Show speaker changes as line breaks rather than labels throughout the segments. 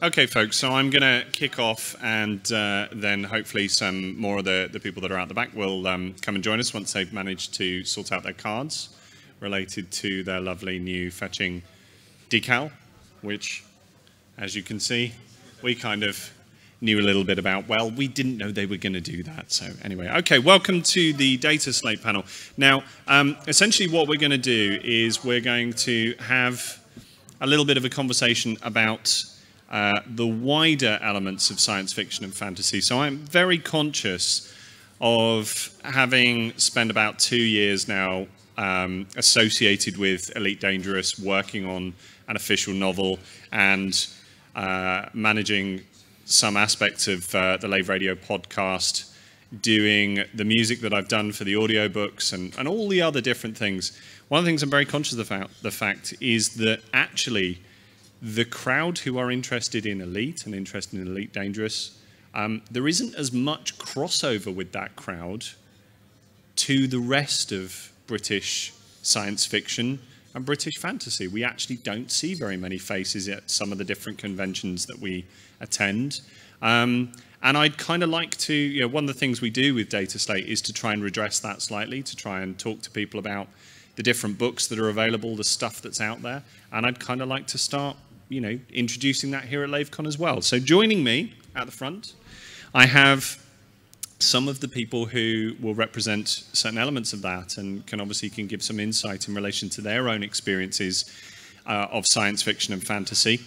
Okay, folks, so I'm going to kick off, and then hopefully some more of the people that are out the back will come and join us once they've managed to sort out their cards related to their lovely new fetching decal, which, as you can see, we kind of knew a little bit about. Well, we didn't know they were going to do that. So anyway, okay, welcome to the Dataslate panel. Now, essentially what we're going to do is we're going to have a little bit of a conversation about the wider elements of science fiction and fantasy. So I'm very conscious of having spent about 2 years now associated with Elite Dangerous, working on an official novel and managing some aspects of the Lave Radio podcast, doing the music that I've done for the audiobooks and all the other different things. One of the things I'm very conscious of the fact is that actually the crowd who are interested in Elite and interested in Elite Dangerous, there isn't as much crossover with that crowd to the rest of British science fiction and British fantasy. We actually don't see very many faces at some of the different conventions that we attend. And I'd kind of like to, one of the things we do with Dataslate is to try and redress that slightly, to try and talk to people about the different books that are available, the stuff that's out there. And I'd kind of like to start, introducing that here at Lavecon as well. So joining me at the front, I have some of the people who will represent certain elements of that and can give some insight in relation to their own experiences of science fiction and fantasy,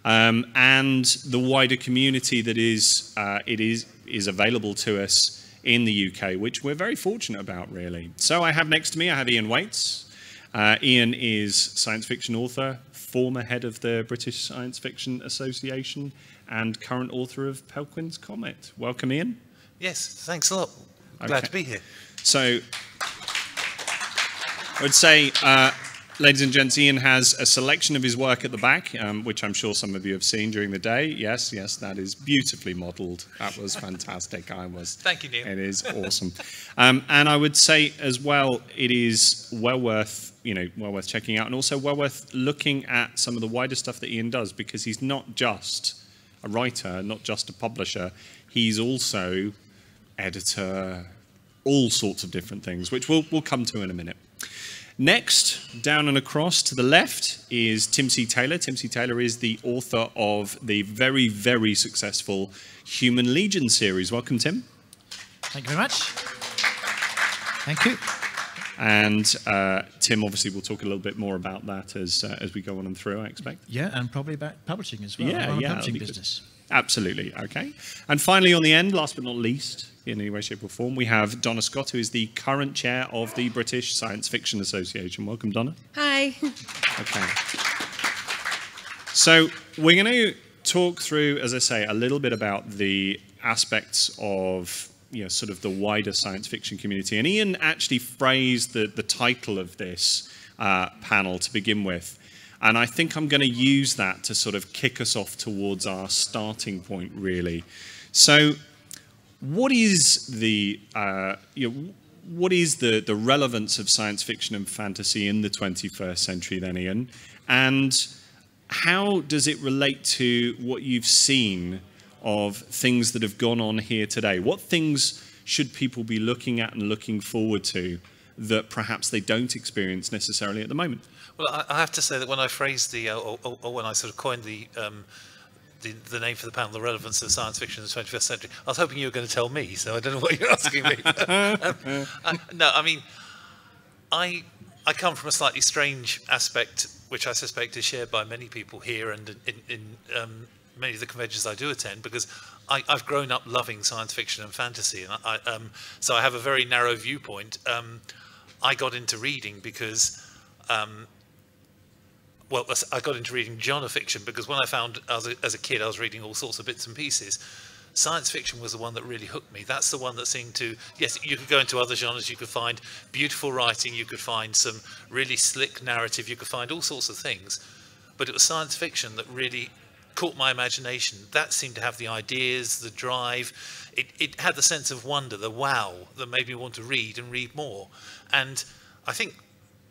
and the wider community that is available to us in the UK, which we're very fortunate about, really. So I have next to me, I have Ian Waits. Ian is science fiction author, former head of the British Science Fiction Association, and current author of Pelquin's Comet. Welcome, Ian.
Yes, thanks a lot. Glad to be here.
So I would say, ladies and gents, Ian has a selection of his work at the back, which I'm sure some of you have seen during the day. Yes, that is beautifully modelled. That was fantastic.
Thank you, Neil.
It is awesome. And I would say as well, it is well worth checking out, and also well worth looking at some of the wider stuff that Ian does, because he's not just a writer, not just a publisher. He's also editor, all sorts of different things, which we'll come to in a minute. Next, down and across to the left, is Tim C. Taylor. Tim C. Taylor is the author of the very, very successful Human Legion series. Welcome, Tim.
Thank you very much. Thank you.
And Tim obviously will talk a little bit more about that as we go on and through, I expect.
Yeah, and probably about publishing as well.
Yeah,
Publishing business.
Absolutely, okay. And finally, on the end, last but not least, in any way, shape or form, we have Donna Scott, who is the current chair of the British Science Fiction Association. Welcome, Donna.
Hi.
Okay. So we're going to talk through, as I say, a little bit about the aspects of sort of the wider science fiction community. And Ian actually phrased the title of this panel to begin with. And I think I'm going to use that to sort of kick us off towards our starting point, really. So what is the relevance of science fiction and fantasy in the 21st century then, Ian? And how does it relate to what you've seen of things that have gone on here today? What things should people be looking at and looking forward to that perhaps they don't experience necessarily at the moment?
Well, I have to say that when I phrased or when I sort of coined the name for the panel, the relevance of science fiction in the 21st century, I was hoping you were going to tell me, so I don't know what you're asking me. No, I mean, I come from a slightly strange aspect, which I suspect is shared by many people here and in many of the conventions I do attend, because I've grown up loving science fiction and fantasy, and so I have a very narrow viewpoint. I got into reading because I got into reading genre fiction because when I found, as a kid, I was reading all sorts of bits and pieces. Science fiction was the one that really hooked me. That's the one that seemed to, yes, you could go into other genres, you could find beautiful writing, you could find some really slick narrative, you could find all sorts of things. But it was science fiction that really caught my imagination. That seemed to have the ideas, the drive. It had the sense of wonder, the wow, that made me want to read and read more. And I think,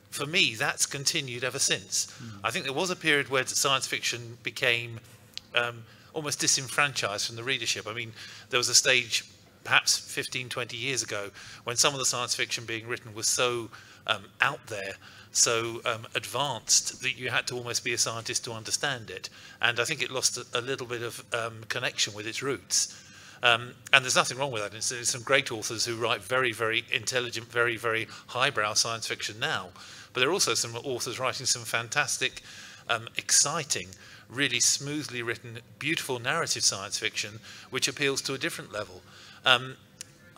for me, that's continued ever since. I think there was a period where science fiction became almost disenfranchised from the readership. I mean, there was a stage perhaps 15, 20 years ago when some of the science fiction being written was so out there, so advanced, that you had to almost be a scientist to understand it. And I think it lost a little bit of connection with its roots. And there's nothing wrong with that. There's some great authors who write very, very intelligent, very, very highbrow science fiction now. But there are also some authors writing some fantastic, exciting, really smoothly written, beautiful narrative science fiction, which appeals to a different level.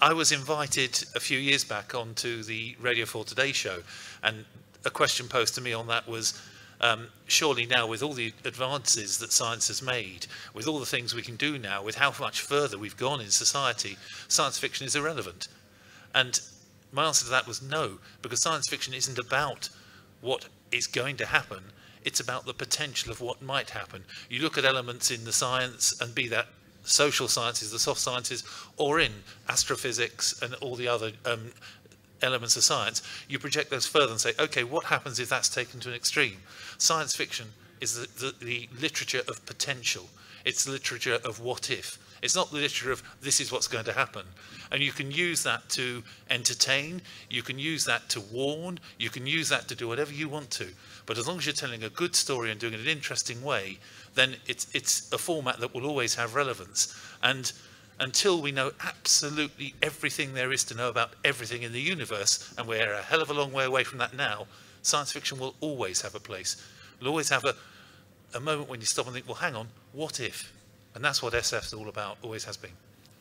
I was invited a few years back onto the Radio 4 Today show, and a question posed to me on that was, surely now, with all the advances that science has made, with all the things we can do now, with how much further we've gone in society, science fiction is irrelevant. And my answer to that was no, because science fiction isn't about what is going to happen, it's about the potential of what might happen. You look at elements in the science, and be that social sciences, the soft sciences, or in astrophysics and all the other elements of science, you project those further and say, okay, what happens if that's taken to an extreme? Science fiction is the literature of potential. It's the literature of what if. It's not the literature of this is what's going to happen. And you can use that to entertain, you can use that to warn, you can use that to do whatever you want to. But as long as you're telling a good story and doing it in an interesting way, then it's a format that will always have relevance. And until we know absolutely everything there is to know about everything in the universe, and we're a hell of a long way away from that now, science fiction will always have a place. It'll always have a moment when you stop and think, well, hang on, what if? And that's what SF's all about, always has been.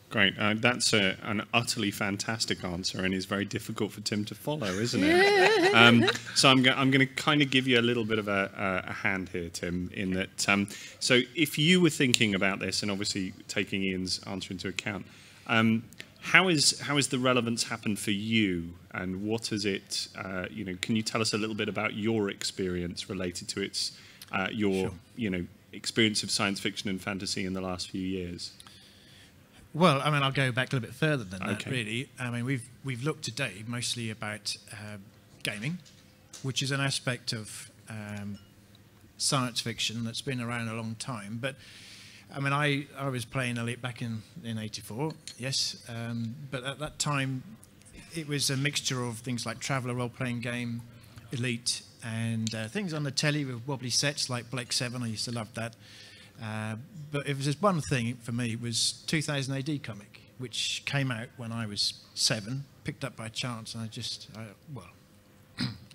Great. That's an utterly fantastic answer, and is very difficult for Tim to follow, isn't it? So I'm going to kind of give you a little bit of a hand here, Tim, in that. So if you were thinking about this, and obviously taking Ian's answer into account, how is the relevance happened for you, and what has it? Can you tell us a little bit about your experience related to its your
Sure.
Experience of science fiction and fantasy in the last few years?
Well, I mean, I'll go back a little bit further than that,
Okay.
really. I mean, we've looked today mostly about gaming, which is an aspect of science fiction that's been around a long time. But I mean, I was playing Elite back in '84, yes, but at that time it was a mixture of things like Traveller role-playing game, Elite, and things on the telly with wobbly sets like Blake 7. I used to love that. But if there's one thing for me, it was 2000 AD comic, which came out when I was 7, picked up by chance, and I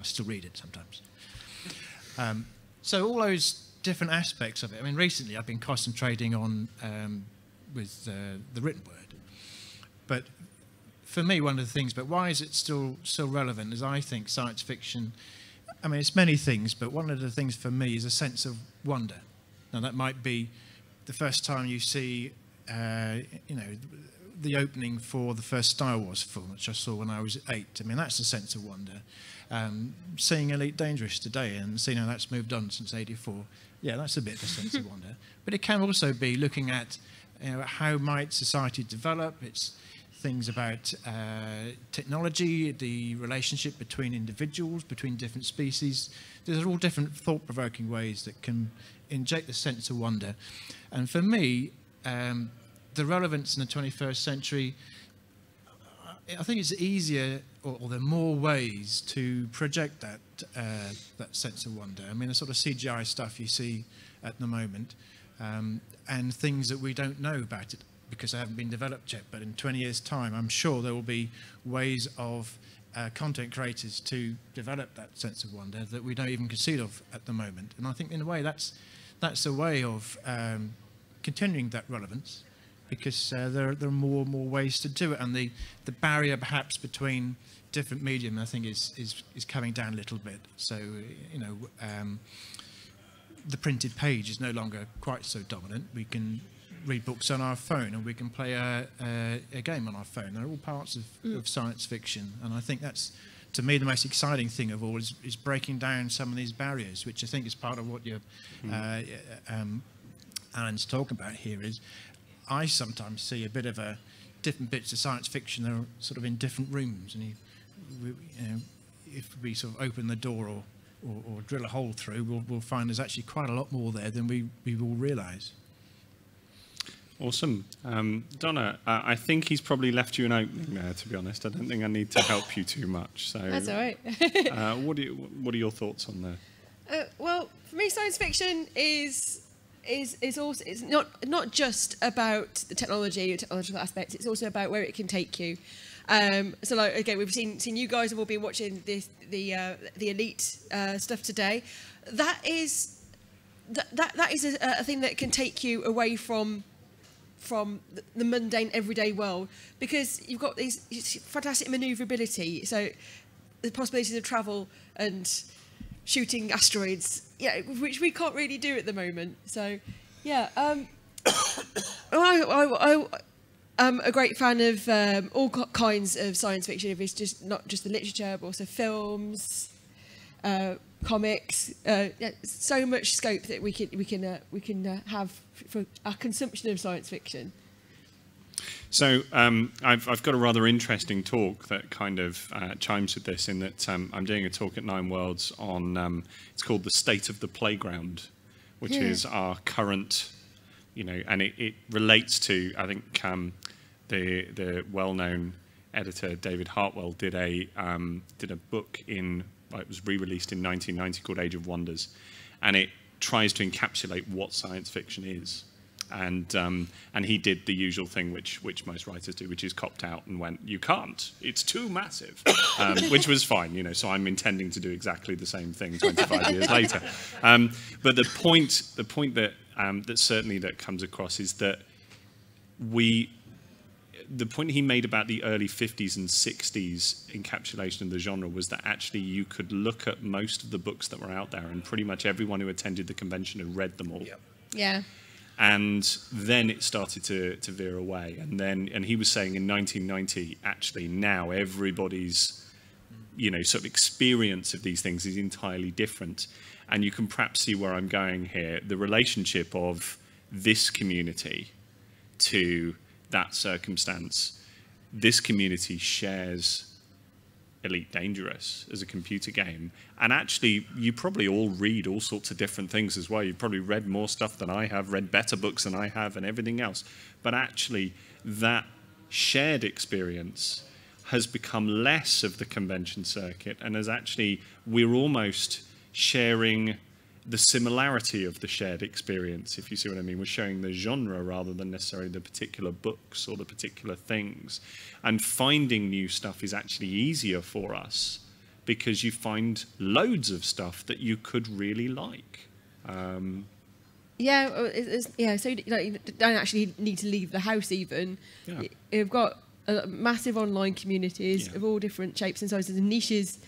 still read it sometimes. So all those different aspects of it. I mean, recently I've been concentrating on with the written word. But for me, one of the things, but why is it still relevant, is I think science fiction, I mean, it's many things, but one of the things for me is a sense of wonder. Now, that might be the first time you see, the opening for the first Star Wars film, which I saw when I was 8. I mean, that's a sense of wonder. Seeing Elite Dangerous today and seeing how that's moved on since '84, yeah, that's a bit of a sense of wonder. But it can also be looking at how might society develop. It's things about technology, the relationship between individuals, between different species. These are all different thought-provoking ways that can inject the sense of wonder. And for me, the relevance in the 21st century, I think it's easier, or there are more ways to project that sense of wonder. I mean, the sort of CGI stuff you see at the moment, and things that we don't know about it because they haven't been developed yet. But in 20 years' time, I'm sure there will be ways of content creators to develop that sense of wonder that we don't even conceive of at the moment. And I think in a way that's a way of continuing that relevance, because there are more and more ways to do it, and the barrier perhaps between different medium, I think, is coming down a little bit. So the printed page is no longer quite so dominant. We can read books on our phone, and we can play a game on our phone. They're all parts of science fiction, and I think that's, to me, the most exciting thing of all is breaking down some of these barriers, which I think is part of what Alan's talking about here. Is I sometimes see a bit of different bits of science fiction that are sort of in different rooms, and if we sort of open the door or drill a hole through, we'll find there's actually quite a lot more there than we will realise.
Awesome. Donna, I think he's probably left you an opening there, to be honest. I don't think I need to help you too much. So,
That's all right.
what are your thoughts on there?
Well, for me, science fiction is also, it's not just about the technology or technological aspects. It's also about where it can take you. So, like, again, we've seen you guys have all been watching the Elite stuff today. That is a thing that can take you away from the mundane everyday world, because you've got these fantastic maneuverability. So the possibilities of travel and shooting asteroids, yeah, which we can't really do at the moment. So, yeah, I'm a great fan of all kinds of science fiction. If it's just not just the literature, but also films, comics. Yeah, so much scope that we can have for our consumption of science fiction.
So I've got a rather interesting talk that kind of chimes with this, in that I'm doing a talk at Nine Worlds on, it's called The State of the Playground, which is our current, and it relates to, I think, the well-known editor David Hartwell did a book it was re-released in 1990 called Age of Wonders, and it tries to encapsulate what science fiction is. And he did the usual thing which most writers do, which is copped out and went, "You can't, it's too massive," which was fine, so I'm intending to do exactly the same thing 25 years later. But the point that certainly that comes across is that the point he made about the early 50s and 60s encapsulation of the genre was that actually you could look at most of the books that were out there, and pretty much everyone who attended the convention had read them all.
Yep.
Yeah.
And then it started to veer away. And he was saying in 1990, actually now everybody's, sort of experience of these things is entirely different. And you can perhaps see where I'm going here. The relationship of this community to that circumstance. This community shares Elite Dangerous as a computer game, and actually you probably all read all sorts of different things as well. You've probably read more stuff than I have, read better books than I have, and everything else. But actually that shared experience has become less of the convention circuit, and as actually we're almost sharing the similarity of the shared experience, if you see what I mean. We're showing the genre rather than necessarily the particular books or the particular things. And finding new stuff is actually easier for us because you find loads of stuff that you could really like.
So you don't actually need to leave the house even.
Yeah.
You've got massive online communities of all different shapes and sizes and niches.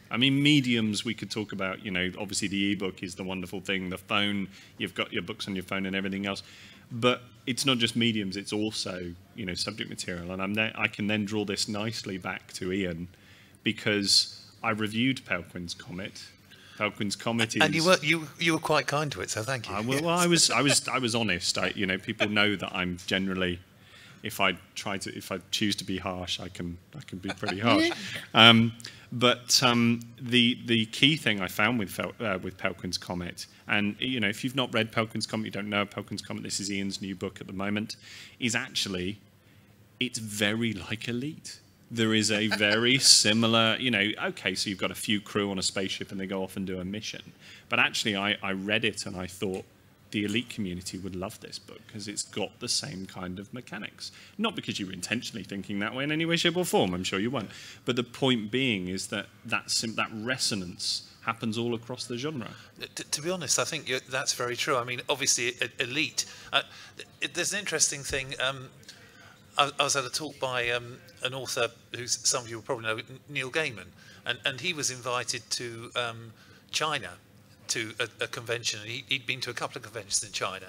I mean, mediums we could talk about, obviously the ebook is the wonderful thing, the phone, you've got your books on your phone and everything else. But it's not just mediums, it's also, subject material. And I can then draw this nicely back to Ian, because I reviewed Pelquin's Comet. Pelquin's Comet is... And
you were quite kind to it, so thank you.
I was honest. People know that I'm generally... If I choose to be harsh, I can be pretty harsh. But the key thing I found with Pelquin's Comet, and if you've not read Pelquin's Comet, you don't know Pelquin's Comet. This is Ian's new book at the moment. Is actually, it's very like Elite. There is a very similar, okay, so you've got a few crew on a spaceship and they go off and do a mission. But actually, I read it and I thought, the Elite community would love this book because it's got the same kind of mechanics. Not because you were intentionally thinking that way in any way, shape or form, I'm sure you weren't. But the point being is that resonance happens all across the genre.
To be honest, I think that's very true. I mean, obviously, Elite, there's an interesting thing. I was at a talk by an author who some of you will probably know, Neil Gaiman, and he was invited to China to a convention. He'd been to a couple of conventions in China,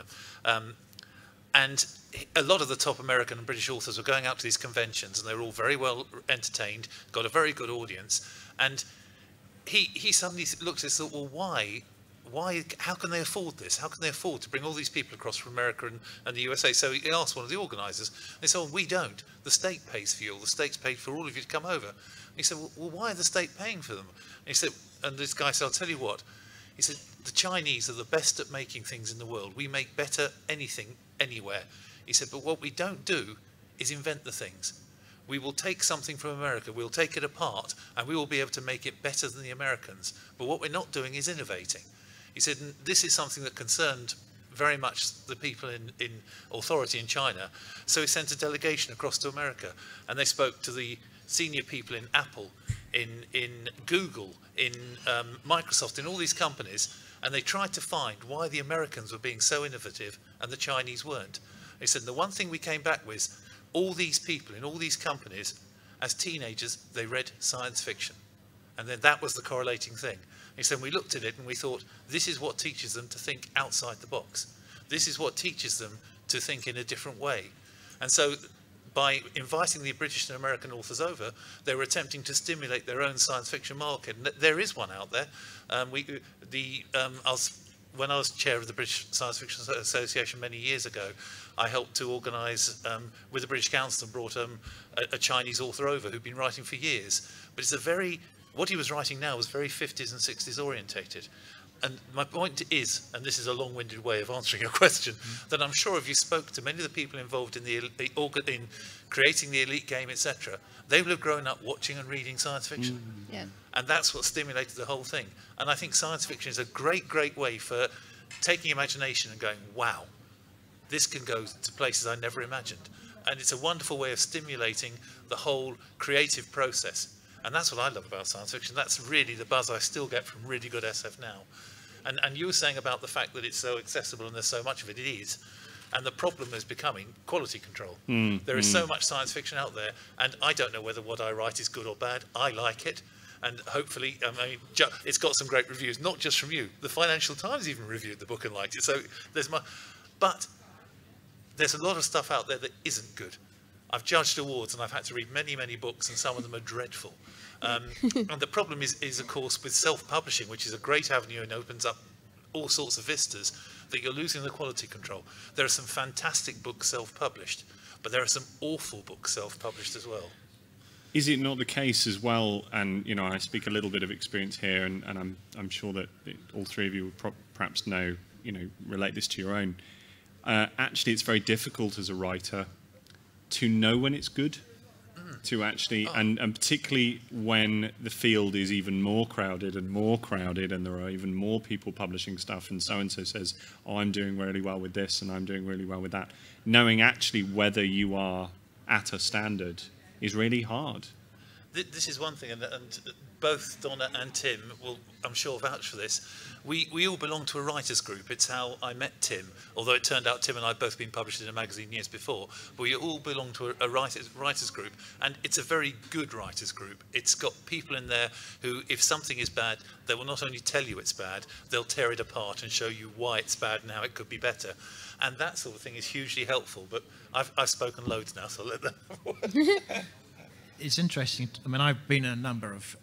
and a lot of the top American and British authors were going out to these conventions, and they were all very well entertained, got a very good audience, and he suddenly looked at this and thought, well, why, how can they afford this? How can they afford to bring all these people across from America and the USA? So he asked one of the organisers, they said, well, we don't. The state pays for you, or the state's paid for all of you to come over. And he said, well, why are the state paying for them? And he said, and this guy said, I'll tell you what. He said, the Chinese are the best at making things in the world. We make better anything anywhere. He said, but what we don't do is invent the things. We will take something from America, we'll take it apart, and we will be able to make it better than the Americans. But what we're not doing is innovating. He said, and this is something that concerned very much the people in authority in China. So he sent a delegation across to America, and they spoke to the senior people in Apple, in Google, in Microsoft, in all these companies, and they tried to find why the Americans were being so innovative and the Chinese weren't. He said, the one thing we came back with, all these people in all these companies, as teenagers, they read science fiction. And then that was the correlating thing. He said, we looked at it and we thought, this is what teaches them to think outside the box. This is what teaches them to think in a different way. And so by inviting the British and American authors over, they were attempting to stimulate their own science fiction market. And there is one out there. When I was chair of the British Science Fiction Association many years ago, I helped to organise with the British Council and brought a Chinese author over who'd been writing for years. But it's what he was writing now was very 50s and 60s orientated. And my point is, and this is a long-winded way of answering your question, that I'm sure if you spoke to many of the people involved in in creating the elite game, etc., they will have grown up watching and reading science fiction.
Yeah.
And that's what stimulated the whole thing. And I think science fiction is a great, great way for taking imagination and going, wow, this can go to places I never imagined. And it's a wonderful way of stimulating the whole creative process. And that's what I love about science fiction. That's really the buzz I still get from really good SF now. And you were saying about the fact that it's so accessible and there's so much of it. It is. And the problem is becoming quality control. There is so much science fiction out there, and I don't know whether what I write is good or bad. I like it. And hopefully, it's got some great reviews, not just from you. The Financial Times even reviewed the book and liked it. So but there's a lot of stuff out there that isn't good. I've judged awards and I've had to read many, many books, and some of them are dreadful. And the problem is, of course, with self-publishing, which is a great avenue and opens up all sorts of vistas, that you're losing the quality control. There are some fantastic books self-published, but there are some awful books self-published as well.
Is it not the case as well, and I speak a little bit of experience here, and I'm sure that all three of you would perhaps relate this to your own. Actually, it's very difficult as a writer to know when it's good, to actually, and particularly when the field is even more crowded, and there are even more people publishing stuff, and so says, oh, I'm doing really well with this, and I'm doing really well with that. Knowing actually whether you are at a standard is really hard.
This is one thing, and both Donna and Tim will, I'm sure, vouch for this. We all belong to a writers group. It's how I met Tim, although it turned out Tim and I had both been published in a magazine years before. But we all belong to a writers group, and it's a very good writers group. It's got people in there who, if something is bad, they will not only tell you it's bad, they'll tear it apart and show you why it's bad and how it could be better. And that sort of thing is hugely helpful. But I've spoken loads now, so I'll let them.
It's interesting. I mean, I've been in a number of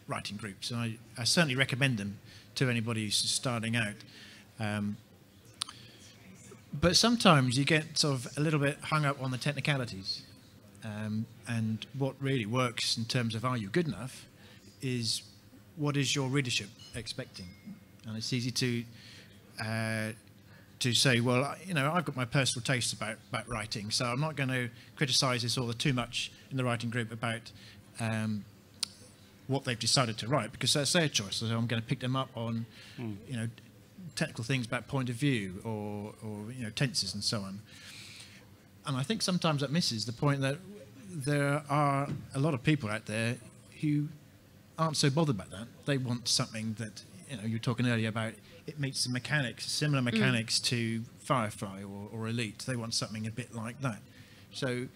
writing groups, and I certainly recommend them to anybody who's starting out. But sometimes you get sort of a little bit hung up on the technicalities. And what really works in terms of are you good enough is what is your readership expecting? And it's easy to say, well, I've got my personal taste about writing, so I'm not going to criticise this author too much in the writing group about what they've decided to write, because that's their choice. So I'm going to pick them up on, technical things about point of view or tenses and so on. And I think sometimes that misses the point that there are a lot of people out there who aren't so bothered about that. They want something that, you were talking earlier about, it meets the mechanics, similar mechanics to Firefly or Elite. They want something a bit like that. So,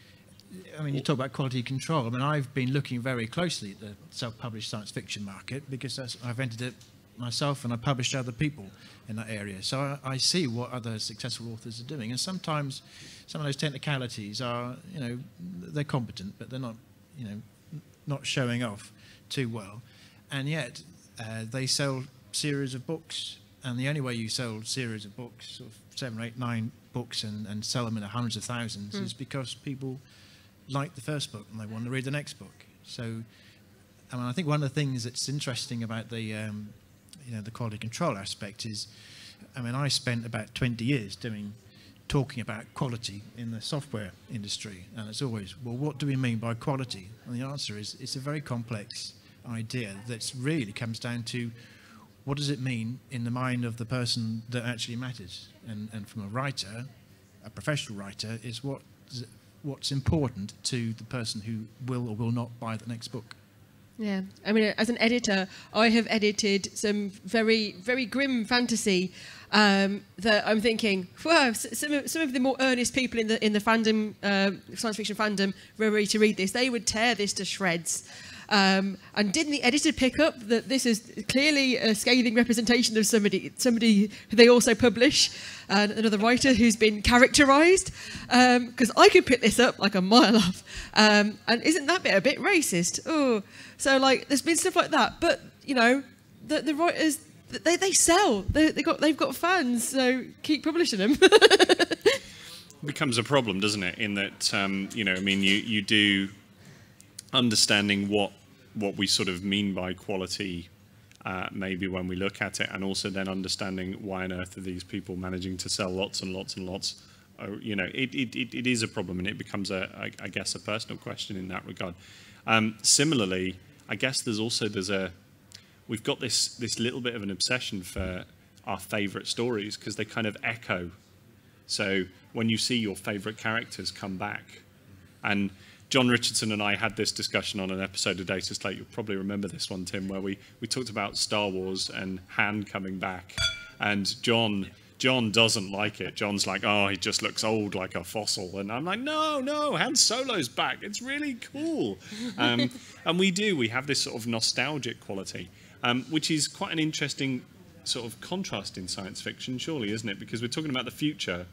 I mean, you talk about quality control. I mean, I've been looking very closely at the self-published science fiction market because I've entered it myself and I published other people in that area. So I see what other successful authors are doing. And sometimes some of those technicalities are, they're competent, but they're not, not showing off too well. And yet they sell series of books. And the only way you sell a series of books, sort of 7, 8, 9 books, and sell them in the hundreds of thousands, is because people like the first book and they want to read the next book. So, I mean, I think one of the things that's interesting about the, the quality control aspect is, I mean, I spent about 20 years doing talking about quality in the software industry, and it's always, well, what do we mean by quality? And the answer is it's a very complex idea that really comes down to what does it mean in the mind of the person that actually matters. And from a writer, a professional writer, is what's important to the person who will or will not buy the next book.
Yeah, I mean, as an editor, I have edited some very, very grim fantasy that I'm thinking, wow, some of the more earnest people in the fandom, science fiction fandom, were ready to read this. They would tear this to shreds. And didn't the editor pick up that this is clearly a scathing representation of somebody who they also publish, another writer who's been characterised? Because I could pick this up like a mile off. And isn't that bit a bit racist? Oh, so like there's been stuff like that. But you know, the writers they sell. They've got fans, so keep publishing them.
Becomes a problem, doesn't it? In that you know, I mean, you do understanding what we sort of mean by quality, maybe when we look at it, and also then understanding why on earth are these people managing to sell lots and lots and lots. You know, it is a problem, and it becomes I guess a personal question in that regard. Similarly, I guess we've got this little bit of an obsession for our favourite stories because they kind of echo. So when you see your favourite characters come back, and John Richardson and I had this discussion on an episode of Dataslate. You'll probably remember this one, Tim, where we talked about Star Wars and Han coming back. And John doesn't like it. John's like, oh, he just looks old like a fossil. And I'm like, no, Han Solo's back. It's really cool. And we have this sort of nostalgic quality, which is quite an interesting sort of contrast in science fiction, surely, isn't it? Because we're talking about the future,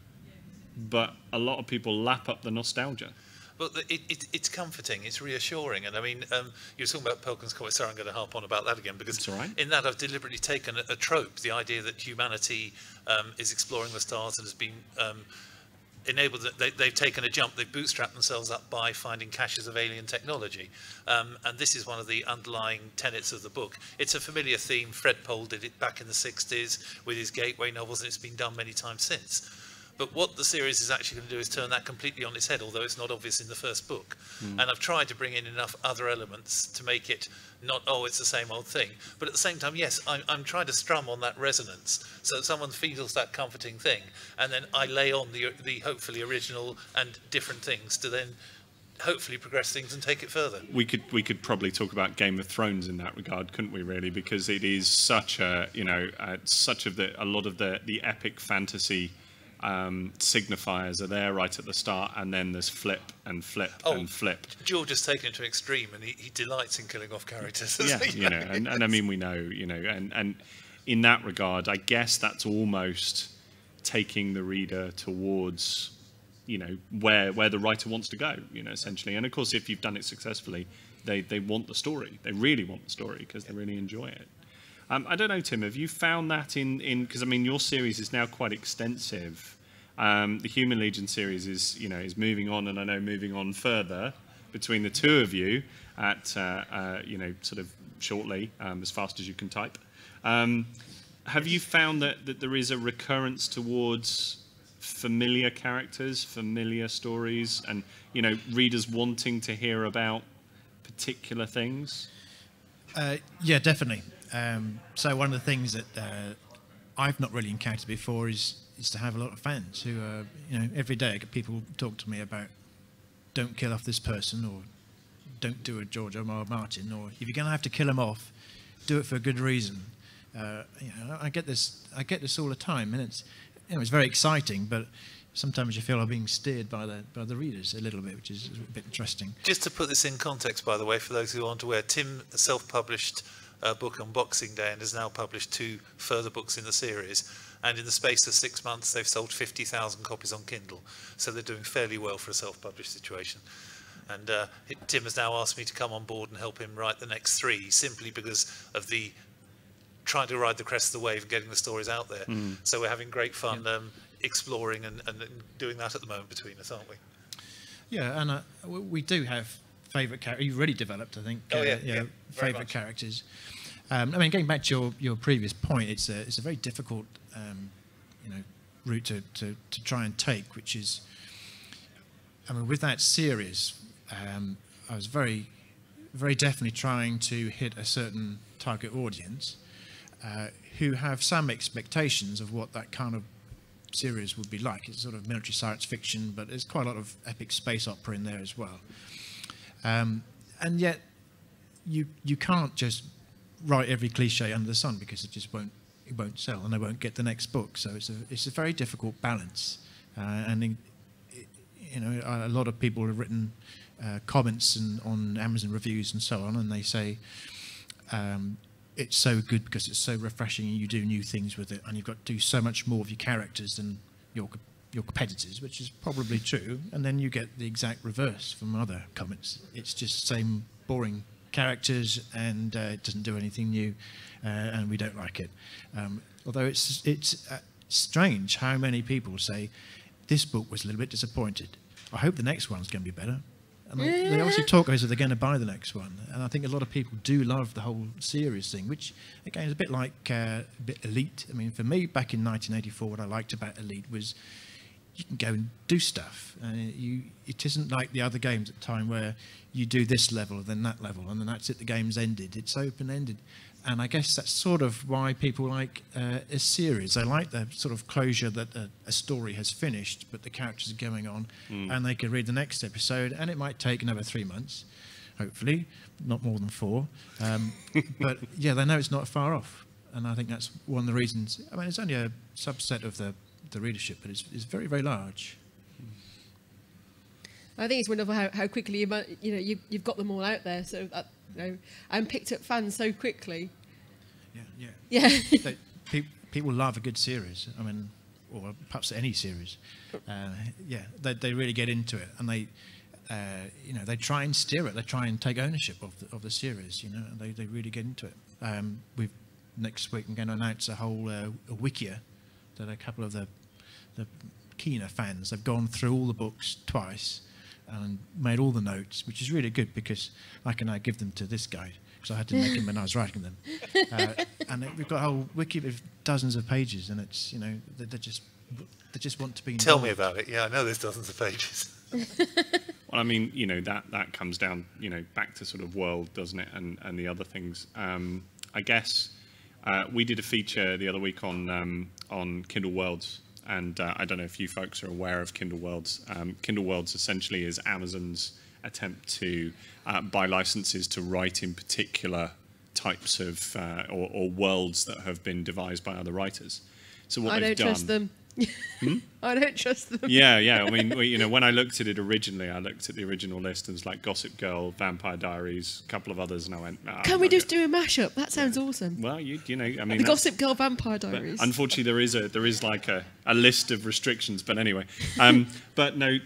but a lot of people lap up the nostalgia.
But it's comforting, it's reassuring, and I mean, you were talking about Pelkin's comic. Sorry, I'm going to harp on about that again, because in that I've deliberately taken a trope, the idea that humanity is exploring the stars and has been enabled, they've taken a jump, they've bootstrapped themselves up by finding caches of alien technology. And this is one of the underlying tenets of the book. It's a familiar theme. Fred Pohl did it back in the 60s with his Gateway novels, and it's been done many times since. But what the series is actually going to do is turn that completely on its head, although it's not obvious in the first book. And I've tried to bring in enough other elements to make it not, oh, it's the same old thing. But at the same time, yes, I'm trying to strum on that resonance so that someone feels that comforting thing. And then I lay on the hopefully original and different things to then hopefully progress things and take it further. We
could probably talk about Game of Thrones in that regard, couldn't we, really? Because it is such a, you know, a lot of the epic fantasy signifiers are there right at the start, and then there's flip and flip and flip.
George has taken it to an extreme, and he delights in killing off characters.
Yeah, you know, and I mean, we know, you know, and in that regard, I guess that's almost taking the reader towards, you know, where the writer wants to go, you know, essentially. And of course, if you've done it successfully, they want the story. They really want the story because they really enjoy it. I don't know, Tim, have you found that in because I mean your series is now quite extensive. The Human Legion series is, you know, is moving on, and I know moving on further between the two of you at you know, sort of shortly, as fast as you can type. Have you found that there is a recurrence towards familiar characters, familiar stories, and, you know, readers wanting to hear about particular things?
Yeah, definitely. So one of the things that I've not really encountered before is to have a lot of fans who, you know, every day people talk to me about don't kill off this person, or don't do a George R.R. Martin, or if you're going to have to kill them off, do it for a good reason. You know, I get this all the time, and it's, you know, it's very exciting, but sometimes you feel I'm being steered by the readers a little bit, which is a bit interesting.
Just to put this in context, by the way, for those who aren't aware, Tim self-published a book on Boxing Day and has now published 2 further books in the series. And in the space of 6 months, they've sold 50,000 copies on Kindle. So they're doing fairly well for a self-published situation. And Tim has now asked me to come on board and help him write the next 3, simply because of the trying to ride the crest of the wave and getting the stories out there. So we're having great fun exploring and doing that at the moment between us, aren't we? Yeah,
and we do have favourite characters. You've already developed, I think, favourite characters. I mean, going back to your previous point, it's a very difficult, you know, route to try and take, which is, I mean, with that series, I was very definitely trying to hit a certain target audience who have some expectations of what that kind of series would be like. It's sort of military science fiction, but there's quite a lot of epic space opera in there as well. And yet, you can't just write every cliche under the sun, because it won't sell, and they won't get the next book. So it's a very difficult balance, and you know, a lot of people have written comments on Amazon reviews and so on, and they say it's so good because it's so refreshing and you do new things with it, and you've got to do so much more of your characters than your competitors, which is probably true. And then you get the exact reverse from other comments. It's just same boring characters, and it doesn't do anything new, and we don't like it. Although it's strange how many people say this book was a little bit disappointed. I hope the next one's going to be better. And they obviously talk as if they're going to buy the next one. And I think a lot of people do love the whole series thing, which, again, is a bit like a bit Elite. I mean, for me, back in 1984, what I liked about Elite was you can go and do stuff. It isn't like the other games at the time where you do this level, then that level, and then that's it, the game's ended. It's open-ended. And I guess that's sort of why people like a series. They like the sort of closure that a story has finished, but the characters are going on, and they can read the next episode, and it might take another 3 months, hopefully, not more than 4. But yeah, they know it's not far off, and I think that's one of the reasons. I mean, it's only a subset of the readership, but it's very, very large.
I think it's wonderful how quickly you've got them all out there, so that, and picked up fans so quickly.
Yeah. People love a good series. I mean, or perhaps any series. They really get into it, and they try and steer it. They try and take ownership of the series. You know, and they really get into it. Next week I'm going to announce a whole a wikia that a couple of the keener fans have gone through all the books twice and made all the notes, which is really good because I can now give them to this guy, because I had to make them when I was writing them. And we've got a whole wiki with dozens of pages, and it's, they just want to be involved.
Tell me about it. Yeah, I know there's dozens of pages.
Well, I mean, that comes down, back to sort of world, doesn't it, and the other things. I guess we did a feature the other week on Kindle Worlds. And I don't know if you folks are aware of Kindle Worlds. Kindle Worlds essentially is Amazon's attempt to buy licenses to write in particular types of or worlds that have been devised by other writers. So what they've done. I don't trust them.
I don't trust them.
Yeah. I mean, when I looked at it originally, I looked at the original list, and it was like Gossip Girl, Vampire Diaries, a couple of others, and I went,
can we just do a mashup? That sounds awesome.
Well, I mean,
the Gossip Girl, Vampire Diaries.
Unfortunately, there is like a list of restrictions, but anyway. But no,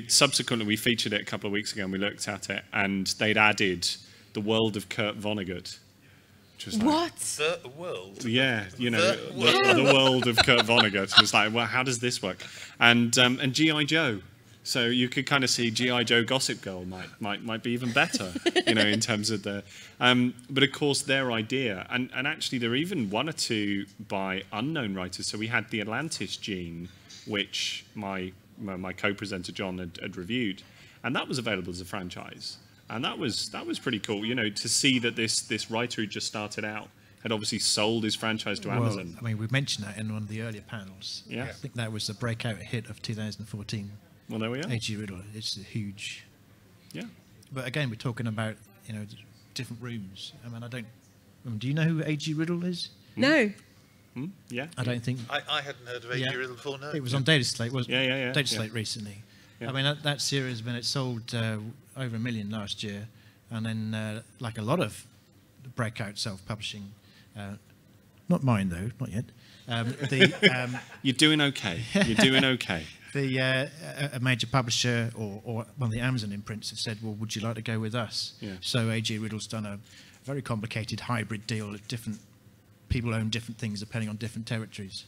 subsequently we featured it a couple of weeks ago, and we looked at it, and they'd added the world of Kurt Vonnegut.
What?
The world?
Yeah, the world of Kurt Vonnegut. It was like, well, how does this work? And G.I. Joe. So you could kind of see G.I. Joe Gossip Girl might be even better, in terms of the... but of course, their idea, and actually there are even one or two by unknown writers. So we had the Atlantis Gene, which my co-presenter John had reviewed, and that was available as a franchise. And that was pretty cool, to see that this writer who just started out had obviously sold his franchise to Amazon.
I mean, we mentioned that in one of the earlier panels.
Yeah.
I think that was the breakout hit of 2014.
Well, there we are.
A.G. Riddle, it's a huge...
Yeah.
But again, we're talking about, different rooms. I mean, do you know who A.G. Riddle is?
No.
Yeah.
I don't think...
I hadn't heard of A.G. Riddle before, no.
It was on Dataslate, wasn't it?
Yeah.
Dataslate recently. Yeah. I mean, that series, when it sold over 1 million last year, and then, like a lot of breakout self-publishing, not mine though, not yet.
You're doing okay. You're doing okay.
A major publisher or one of the Amazon imprints have said, well, would you like to go with us? Yeah. So A.G. Riddle's done a very complicated hybrid deal. Different people own different things depending on different territories.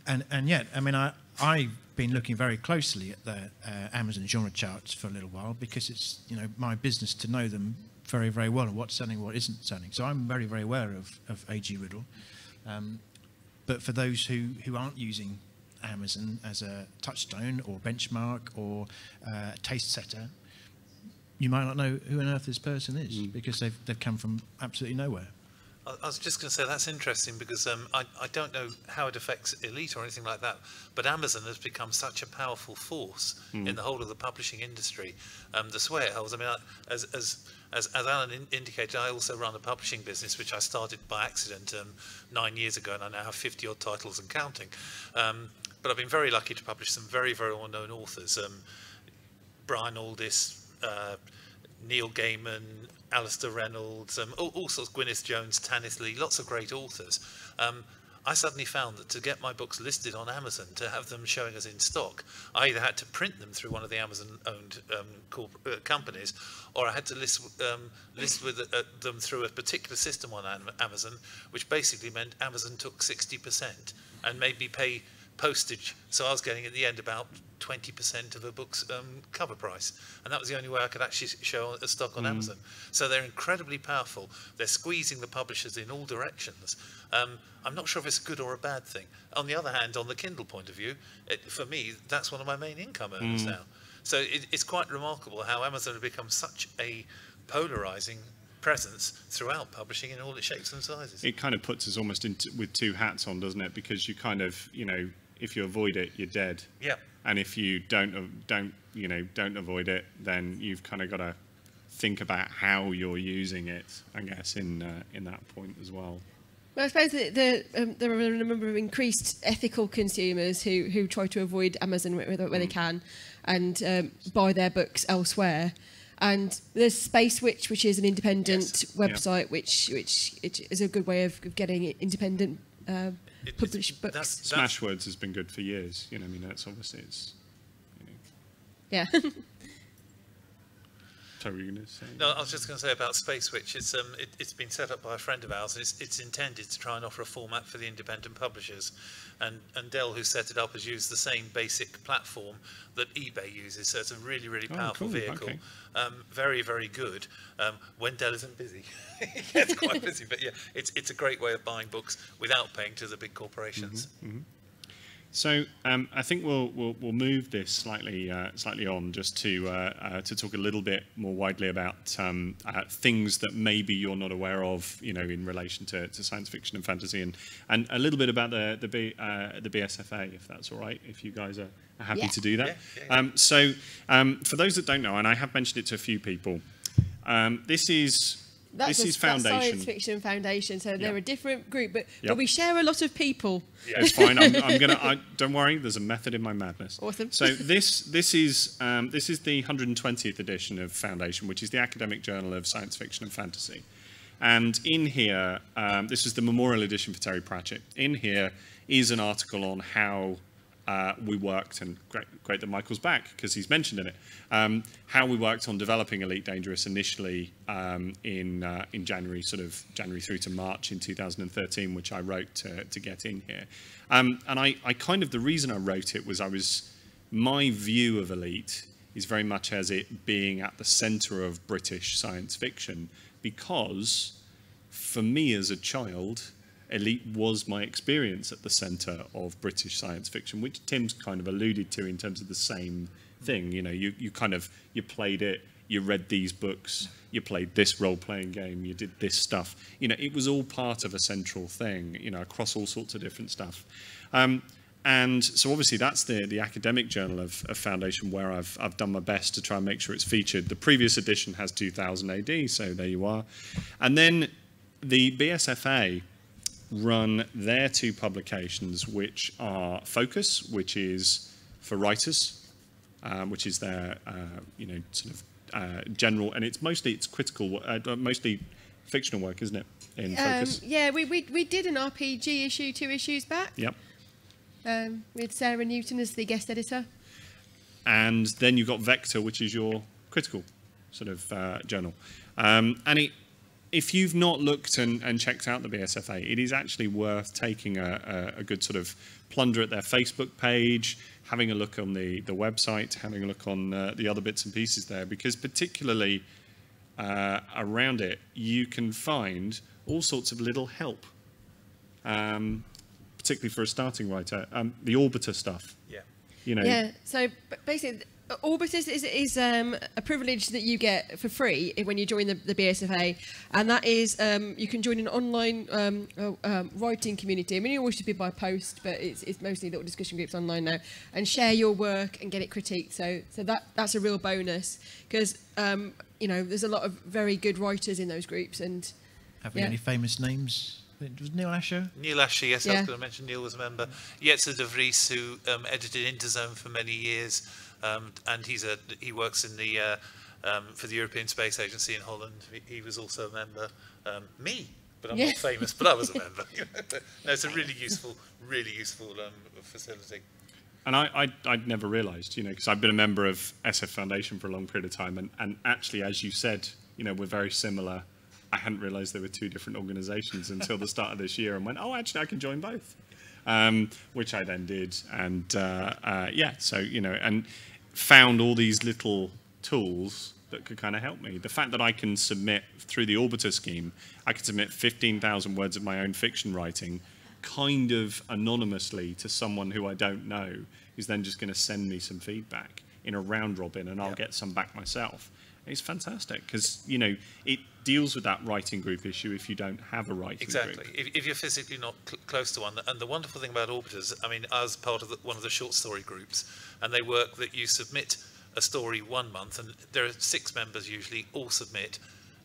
And yet, I mean, I've been looking very closely at the Amazon genre charts for a little while, because it's my business to know them very, very well, and what's selling, what isn't selling. So I'm very, very aware of A.G. Riddle. But for those who aren't using Amazon as a touchstone or benchmark or taste setter, you might not know who on earth this person is because they've come from absolutely nowhere.
I was just going to say that's interesting because I don't know how it affects Elite or anything like that, but Amazon has become such a powerful force in the whole of the publishing industry. The sway it holds. I mean, as Alan indicated, I also run a publishing business which I started by accident 9 years ago, and I now have 50 odd titles and counting. But I've been very lucky to publish some very, very well-known authors: Brian Aldiss, Neil Gaiman, Alistair Reynolds, all sorts, Gwyneth Jones, Tanith Lee, lots of great authors. I suddenly found that to get my books listed on Amazon, to have them showing us in stock, I either had to print them through one of the Amazon-owned companies, or I had to list with them through a particular system on Amazon, which basically meant Amazon took 60% and made me pay postage. So I was getting at the end about 20% of a book's cover price, and that was the only way I could actually show a stock on Amazon. So they're incredibly powerful. They're squeezing the publishers in all directions. I'm not sure if it's a good or a bad thing. On the other hand, on the Kindle point of view, for me, that's one of my main income earners now. So it's quite remarkable how Amazon has become such a polarizing presence throughout publishing in all its shapes and sizes.
It kind of puts us almost with two hats on, doesn't it? Because you kind of, if you avoid it, you're dead.
Yeah.
And if you don't avoid it, then you've kind of got to think about how you're using it, I guess, in that point as well.
Well, I suppose that there are a number of increased ethical consumers who try to avoid Amazon where they can and buy their books elsewhere. And there's Space Witch, which is an independent website, which is a good way of getting independent published books.
Smashwords has been good for years. I mean, that's obviously
Yeah.
So were you going to say?
No, I was just going to say about Space Witch. It's been set up by a friend of ours. It's intended to try and offer a format for the independent publishers, and Dell, who set it up, has used the same basic platform that eBay uses. So it's a really, really powerful vehicle.
Okay.
Very, very good. When Dell isn't busy, it gets quite busy. But yeah, it's a great way of buying books without paying to the big corporations.
So I think we'll move this slightly on just to talk a little bit more widely about things that maybe you're not aware of, in relation to science fiction and fantasy, and a little bit about the BSFA, if that's all right, if you guys are happy to do that. Yeah. So for those that don't know, and I have mentioned it to a few people, this is Foundation.
That's Science Fiction Foundation, so they're a different group, but we share a lot of people.
Yeah. It's fine. I'm gonna. Don't worry. There's a method in my madness.
Awesome.
So this is the 120th edition of Foundation, which is the academic journal of science fiction and fantasy. And in here, this is the memorial edition for Terry Pratchett. In here is an article on how we worked, and great that Michael's back because he's mentioned in it, how we worked on developing Elite Dangerous initially in January, sort of January through to March in 2013, which I wrote to get in here. And I kind of, the reason I wrote it was my view of Elite is very much as it being at the centre of British science fiction, because for me as a child, Elite was my experience at the centre of British science fiction, which Tim's kind of alluded to in terms of the same thing. You played it, you read these books, you played this role-playing game, you did this stuff. It was all part of a central thing, across all sorts of different stuff. And so obviously that's the academic journal of Foundation, where I've done my best to try and make sure it's featured. The previous edition has 2000 AD, so there you are. And then the BSFA run their two publications, which are Focus, which is for writers, which is their general, and it's critical, mostly fictional work, isn't it? In Focus.
Yeah, we did an RPG issue 2 issues back.
Yep.
With Sarah Newton as the guest editor.
And then you've got Vector, which is your critical sort of journal, if you've not looked and checked out the BSFA, it is actually worth taking a good sort of plunder at their Facebook page, having a look on the website, having a look on the other bits and pieces there, because particularly around it, you can find all sorts of little help, particularly for a starting writer, the Orbiter stuff.
Yeah.
You know,
Yeah, so basically, Orbit is a privilege that you get for free when you join the BSFA, and that is you can join an online writing community. I mean, it always should be by post, but it's mostly little discussion groups online now, and share your work and get it critiqued. So that's a real bonus because you know, there's a lot of very good writers in those groups. And
have we any famous names? Was Neil Asher?
Neil Asher, yes, I
Yeah.
was going to mention Neil was a member. Jetzer de Vries, who edited Interzone for many years, and he works in the for the European Space Agency in Holland. He was also a member. Me, but I'm not famous, but I was a member. No, it's a really useful facility.
and I'd never realised, you know, because I've been a member of SF Foundation for a long period of time, and actually, as you said, you know, we're very similar. I hadn't realised there were two different organisations until the start of this year, and went, oh, actually, I can join both, which I then did, and yeah, so you know, and found all these little tools that could kind of help me. The fact that I can submit through the Orbiter scheme, I can submit 15,000 words of my own fiction writing, kind of anonymously to someone who I don't know, who's then just going to send me some feedback in a round robin, and I'll get some back myself. It's fantastic because, you know, it deals with that writing group issue if you don't have a writing group.
Exactly. If you're physically not close to one, and the wonderful thing about Orbiters, I mean, I was part of one of the short story groups, and they work that you submit a story 1 month, and there are 6 members usually, all submit,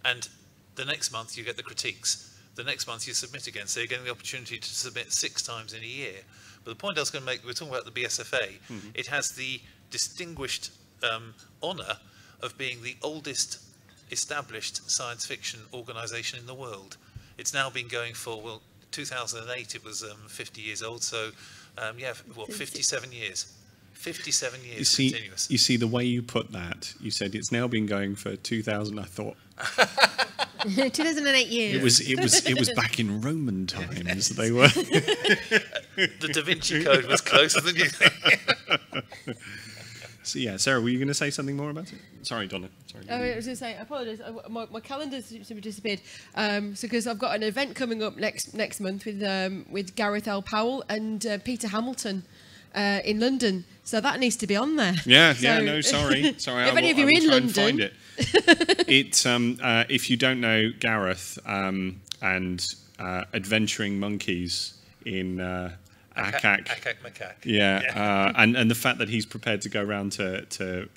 and the next month you get the critiques. The next month you submit again, so you're getting the opportunity to submit 6 times in a year. But the point I was going to make, we're talking about the BSFA, it has the distinguished honour of being the oldest established science fiction organisation in the world. It's now been going for, well, 2008 it was 50 years old, so yeah, what, 57 years. 57 years continuous.
You see, the way you put that, you said it's now been going for 2000, I thought.
2008 years.
It was back in Roman times. They were.
The Da Vinci Code was closer than you think.
So yeah, Sarah, were you going to say something more about it? Sorry, Donna. Sorry.
Oh, I was going to say, I apologise. My calendar's disappeared. So because I've got an event coming up next month with Gareth L. Powell and Peter Hamilton in London. So that needs to be on there.
Yeah,
so,
yeah. No, sorry.
If any of you are in London,
find it. If you don't know Gareth and adventuring monkeys in Akak.
Macaque.
Yeah, and the fact that he's prepared to go around to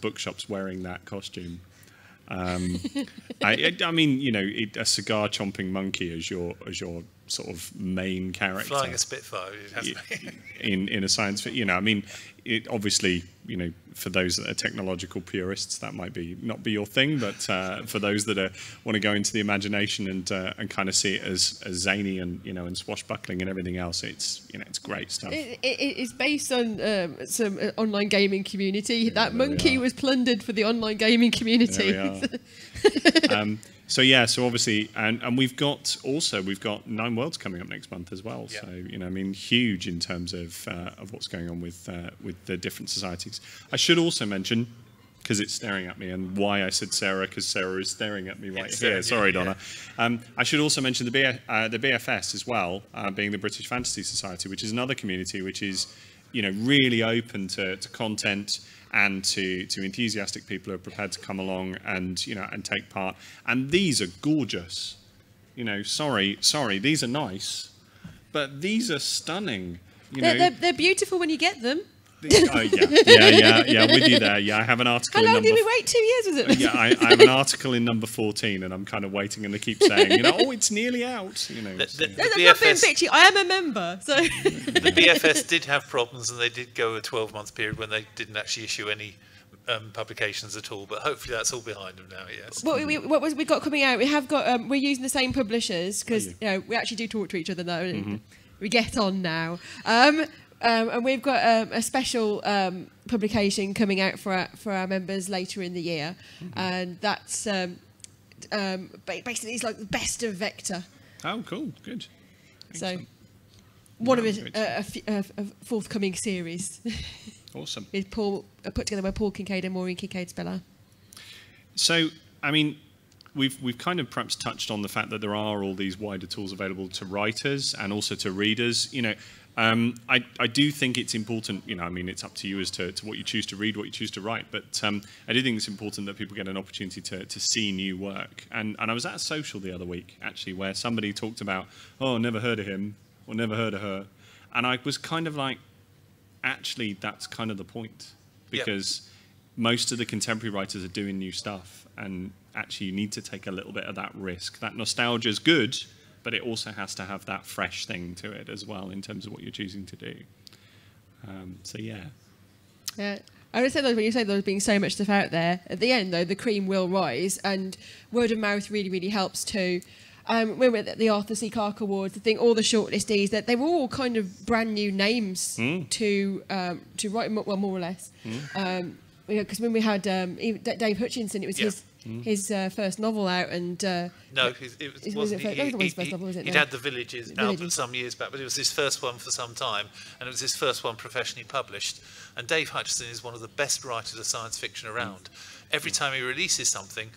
bookshops wearing that costume. I mean, you know, a cigar chomping monkey as your sort of main character.
Flying a Spitfire, it has to be.
in a science fiction, you know, I mean, it obviously, you know, for those that are technological purists, that might not be your thing, but for those that want to go into the imagination and kind of see it as zany and, you know, and swashbuckling and everything else, it's, you know, it's great stuff.
It's based on some online gaming community. That monkey was plundered for the online gaming community.
So yeah, so obviously, and we've got 9 Worlds coming up next month as well.
Yeah.
So, you know, I mean, huge in terms of what's going on with the different societies. I should also mention, because it's staring at me, and why I said Sarah, because Sarah is staring at me right here. Sorry, Donna. I should also mention the BFS as well, being the British Fantasy Society, which is another community which is, you know, really open to content and to enthusiastic people who are prepared to come along and, you know, and take part. And these are gorgeous. You know, sorry, these are nice, but these are stunning. You know,
They're beautiful when you get them.
Oh, yeah, with you there. Yeah, I have an article.
How long did we wait? 2 years, was it?
Yeah, I have an article in number 14, and I'm kind of waiting, and they keep saying, you know, oh, it's nearly out. You know,
The
I'm not being
BFS,
bitchy. I am a member, so.
the BFS did have problems, and they did go a 12-month period when they didn't actually issue any publications at all. But hopefully that's all behind them now. Yes.
What was we got coming out? We have got. We're using the same publishers because, you know, we actually do talk to each other now. And we get on now. And we've got a special publication coming out for our members later in the year, and that's basically it's like the best of Vector.
Oh, cool, good.
Excellent. So one of a forthcoming series.
Awesome.
Is put together by Paul Kincaid and Maureen Kincaid Speller.
So, I mean, we've kind of perhaps touched on the fact that there are all these wider tools available to writers and also to readers. I do think it's important, I mean, it's up to you as to what you choose to read, what you choose to write, but I do think it's important that people get an opportunity to see new work. And I was at a social the other week, actually, where somebody talked about, oh, never heard of him, or never heard of her. And I was kind of like, actually, that's kind of the point. Because most of the contemporary writers are doing new stuff, and actually you need to take a little bit of that risk. That nostalgia is good, but it also has to have that fresh thing to it as well in terms of what you're choosing to do. So yeah. Yeah.
I would say though, when you say there's being so much stuff out there, at the end though, the cream will rise, and word of mouth really, really helps too. When we were at the Arthur C. Clarke Awards, I think all the shortlistees, that they were all kind of brand new names to write, well, more or less. Because when we had Dave Hutchinson, it was his first novel out, and
no, it wasn't. His first novel, was it? He'd had The Villages out some years back, but it was his first one for some time, and it was his first one professionally published. And Dave Hutchinson is one of the best writers of science fiction around. Every time he releases something,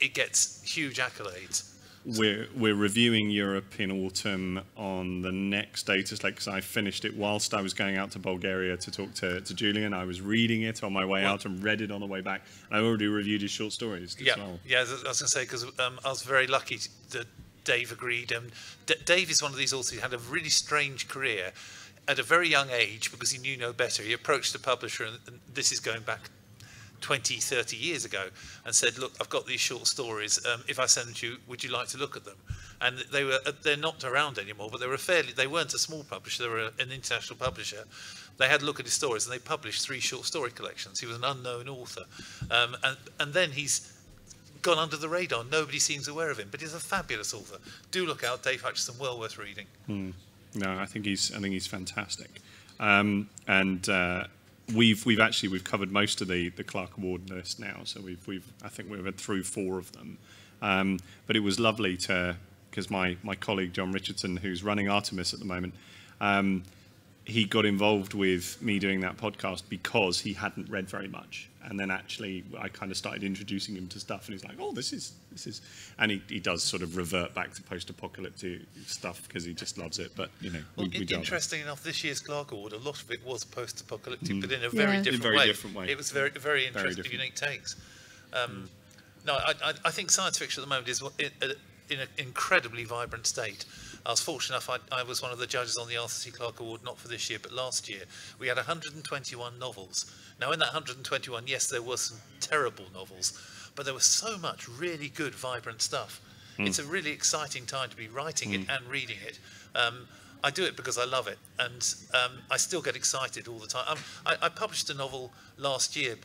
it gets huge accolades.
We're reviewing Europe in autumn on the next Dataslate, because I finished it whilst I was going out to Bulgaria to talk to Julian. I was reading it on my way out and read it on the way back. I already reviewed his short stories as well.
Yeah, I was going to say, because I was very lucky that Dave agreed. Dave is one of these authors who had a really strange career at a very young age, because he knew no better. He approached the publisher, and this is going back 20, 30 years ago, and said, look, I've got these short stories. If I send you, would you like to look at them? And they're not around anymore, but they weren't a small publisher, they were an international publisher. They had a look at his stories, and they published 3 short story collections. He was an unknown author. And then he's gone under the radar. Nobody seems aware of him, but he's a fabulous author. Do look out, Dave Hutchinson, well worth reading.
No, I think he's fantastic. We've covered most of the Clarke Award list now, so I think we've read through 4 of them. But it was lovely because my colleague John Richardson, who's running Artemis at the moment, he got involved with me doing that podcast because he hadn't read very much, and then actually I kind of started introducing him to stuff, and he's like, oh, this is, and he does sort of revert back to post-apocalyptic stuff because he just loves it. But
interesting enough, this year's Clarke Award, a lot of it was post-apocalyptic, but in a very different way. It was very interesting, unique takes. No, I think science fiction at the moment is in an incredibly vibrant state. I was fortunate enough, I was one of the judges on the Arthur C. Clarke Award, not for this year, but last year. We had 121 novels. Now, in that 121, yes, there were some terrible novels, but there was so much really good, vibrant stuff. It's a really exciting time to be writing it and reading it. I do it because I love it, and I still get excited all the time. I published a novel last year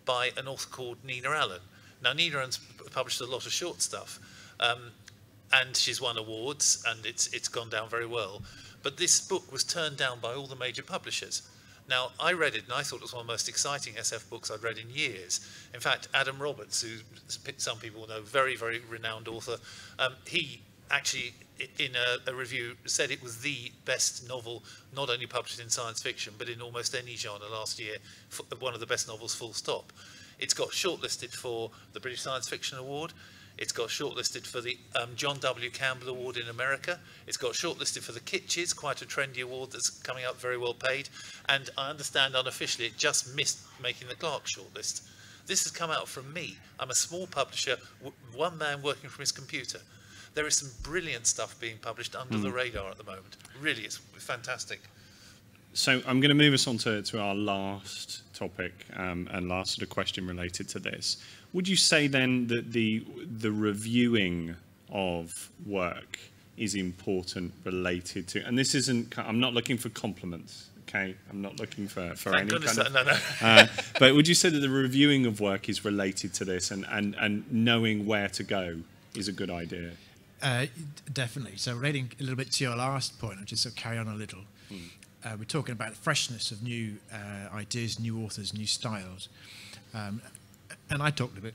by an author called Nina Allen. Now, Nina Allen's published a lot of short stuff, and she's won awards, and it's gone down very well. But this book was turned down by all the major publishers. Now, I read it, and I thought it was one of the most exciting SF books I'd read in years. In fact, Adam Roberts, who some people know, very, very renowned author, he actually, in a review, said it was the best novel, not only published in science fiction, but in almost any genre last year, one of the best novels, full stop. It's got shortlisted for the British Science Fiction Award. It's got shortlisted for the John W. Campbell Award in America. It's got shortlisted for the Kitches, quite a trendy award that's coming up, very well paid. And I understand unofficially it just missed making the Clarke shortlist. This has come out from me. I'm a small publisher, one man working from his computer. There is some brilliant stuff being published under the radar at the moment. Really, it's fantastic.
So I'm going to move us on to our last topic and last sort of question related to this. Would you say then that the reviewing of work is important related to, and this isn't, I'm not looking for compliments, okay? I'm not looking for any kind of...
No.
But would you say that the reviewing of work is related to this, and knowing where to go is a good idea?
Definitely. So relating a little bit to your last point, I'll just sort of carry on a little. We're talking about the freshness of new ideas, new authors, new styles. And I talked a bit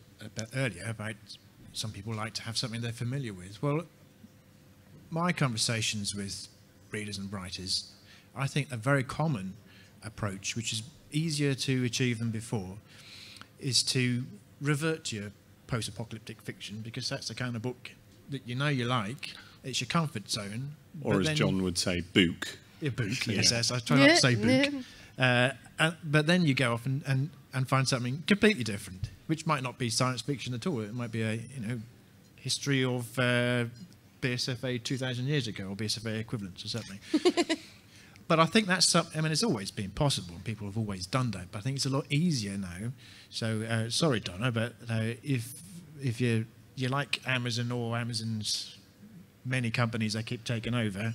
earlier about some people like to have something they're familiar with. Well, my conversations with readers and writers, I think a very common approach, which is easier to achieve than before, is to revert to your post-apocalyptic fiction, because that's the kind of book that you like. It's your comfort zone.
Or as John would say, book.
Yeah, book, yes. I try not to say book. But then you go off and find something completely different, which might not be science fiction at all. It might be a history of BSFA 2,000 years ago, or BSFA equivalents or something. But I think that's it's always been possible, and people have always done that. But I think it's a lot easier now. So sorry, Donna, but if you like Amazon or Amazon's many companies they keep taking over,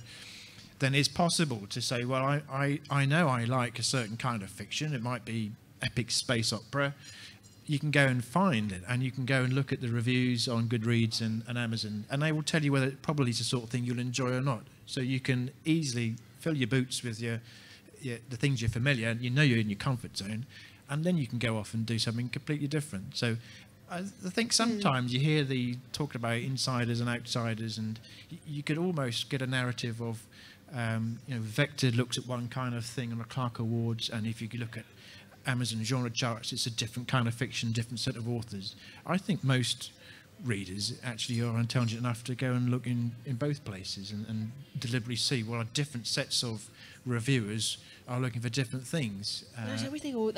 then it's possible to say, well, I know I like a certain kind of fiction. It might be epic space opera. You can go and find it, and you can go and look at the reviews on Goodreads and Amazon, and they will tell you whether it probably is the sort of thing you'll enjoy or not. So you can easily fill your boots with the things you're familiar, and you're in your comfort zone, and then you can go off and do something completely different. So I think sometimes you hear the talking about insiders and outsiders, and you could almost get a narrative of, Vector looks at one kind of thing on the Clark Awards, and if you could look at Amazon genre charts, it's a different kind of fiction, different set of authors. I think most readers actually are intelligent enough to go and look in both places and deliberately see what different sets of reviewers are looking for different things.
I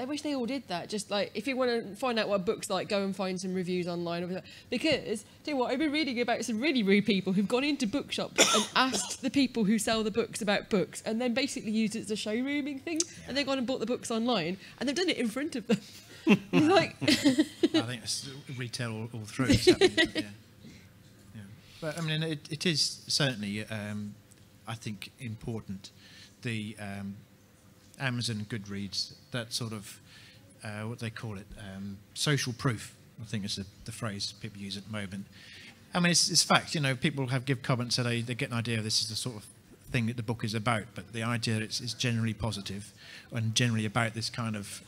wish they all did that. Just like, if you want to find out what books like, go and find some reviews online. Because, tell you what, I've been reading about some really rude people who've gone into bookshops and asked the people who sell the books about books, and then basically used it as a showrooming thing, and they've gone and bought the books online, and they've done it in front of them. It's like
I think it's retail all through. Yeah. But I mean, it is certainly, I think, important. The Amazon Goodreads, that sort of what they call it, social proof. I think is the phrase people use at the moment. I mean, it's fact. People give comments that they get an idea this is the sort of thing that the book is about, but the idea that it's generally positive and generally about this kind of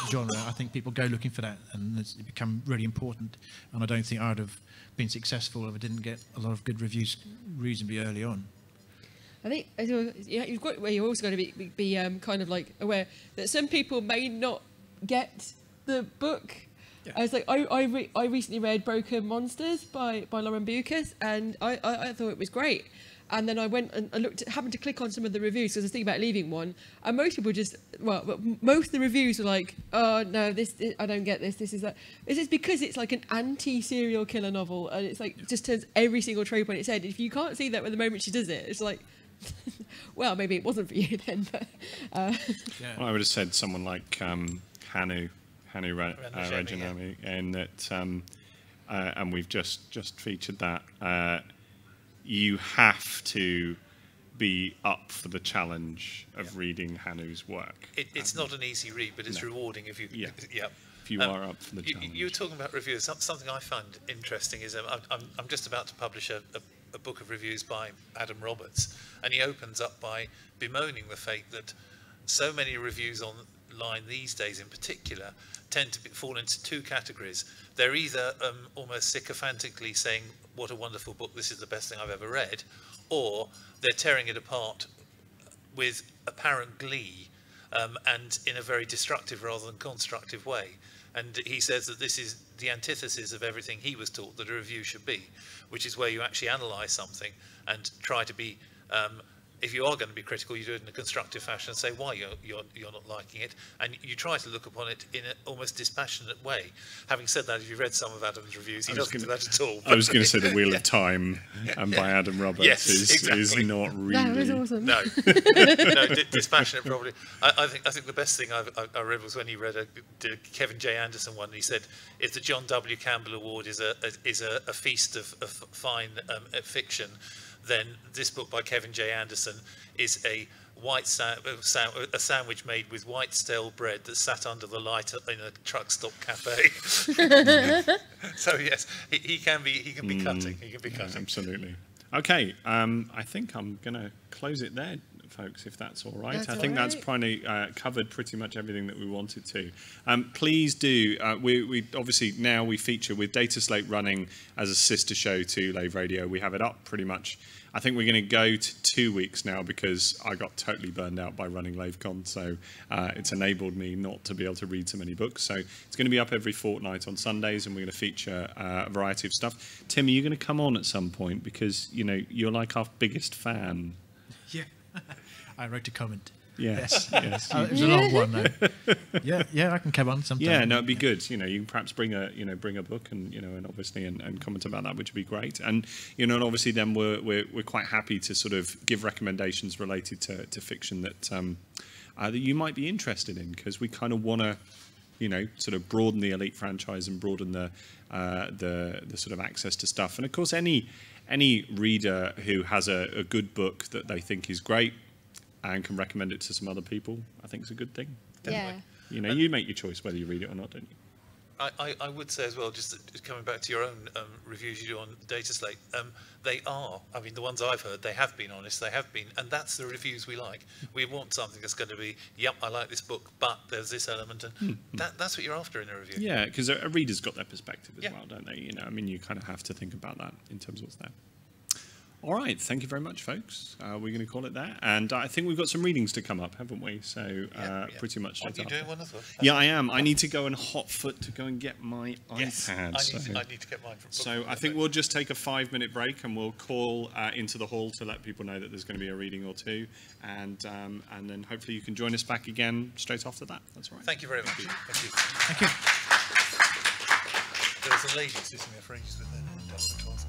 genre, I think people go looking for that, and it's become really important. And I don't think I'd have been successful if I didn't get a lot of good reviews reasonably early on.
I think you're also going to be kind of like aware that some people may not get the book. Yeah. I was like, I recently read Broken Monsters by Lauren Bucas, and I thought it was great. And then I went and I happened to click on some of the reviews because I was thinking about leaving one. And most people most of the reviews were like, oh, no, I don't get this. This is that. It's just because it's like an anti-serial killer novel. And it's like, just turns every single trope on its head. If you can't see that with the moment she does it, it's like, well, maybe it wasn't for you then. But,
Well, I would have said someone like Hanu Rajanami, and that, and we've just featured that. You have to be up for the challenge of reading Hanu's work.
It's not an easy read, but it's rewarding if you.
Yeah. If you are up for the challenge.
You were talking about reviews. Something I find interesting is I'm just about to publish a book of reviews by Adam Roberts, and he opens up by bemoaning the fate that so many reviews online these days, in particular, tend to fall into two categories. They're either almost sycophantically saying, what a wonderful book, this is the best thing I've ever read, or they're tearing it apart with apparent glee and in a very destructive rather than constructive way. And he says that this is the antithesis of everything he was taught that a review should be, which is where you actually analyse something and try to be, if you are going to be critical, you do it in a constructive fashion and say why you're not liking it, and you try to look upon it in an almost dispassionate way. Having said that, if you read some of Adam's reviews, he doesn't do that at all.
I was going to say The Wheel of Time by Adam Roberts is not really...
That was awesome.
No, dispassionate probably. I think the best thing I read was when he read the Kevin J. Anderson one. He said, if the John W. Campbell Award is a feast of fine fiction, then this book by Kevin J. Anderson is a sandwich made with white stale bread that sat under the light in a truck stop cafe. So yes, he can be cutting. He can be cutting.
Absolutely. Okay, I think I'm going to close it there folks, if that's all right.
That's
I think
all
that's
right.
probably covered pretty much everything that we wanted to. Please do. We obviously now we feature with Dataslate running as a sister show to Lave Radio. We have it up pretty much. I think we're going to go to 2 weeks now because I got totally burned out by running Lavecon, so it's enabled me not to be able to read so many books. So it's going to be up every fortnight on Sundays, and we're going to feature a variety of stuff. Tim, are you going to come on at some point because you're like our biggest fan?
Yeah. I wrote a comment.
Yes, yes.
It was a long one, though. Yeah, I can come on sometime.
Yeah, no, it'd be good. You can perhaps bring a book and and obviously and comment about that, which would be great. And and obviously then we're quite happy to sort of give recommendations related to fiction that you might be interested in, because we kind of want to sort of broaden the Elite franchise and broaden the sort of access to stuff. And of course, any reader who has a good book that they think is great and can recommend it to some other people, I think is a good thing.
Yeah.
You make your choice whether you read it or not, don't you?
I would say as well, just coming back to your own reviews you do on Dataslate, they are, I mean, the ones I've heard, they have been honest, they have been, and that's the reviews we like. We want something that's going to be, yep, I like this book, but there's this element, and that's what you're after in a review.
Yeah, because a reader's got their perspective as
Yeah.
well, don't they? I mean, you kind of have to think about that in terms of what's there. All right, thank you very much, folks. We're going to call it there. And I think we've got some readings to come up, haven't we? So pretty much.
Are you doing one as well?
Yeah, I am. I need to go and hot foot to go and get my
Yes,
iPad.
I need to get mine from
So I think we'll just take a 5-minute break and we'll call into the hall to let people know that there's going to be a reading or two. And then hopefully you can join us back again straight after that. That's all right.
Thank you very much. Thank you.
Thank you.
There was a lady sitting there for ages with her hand up the task.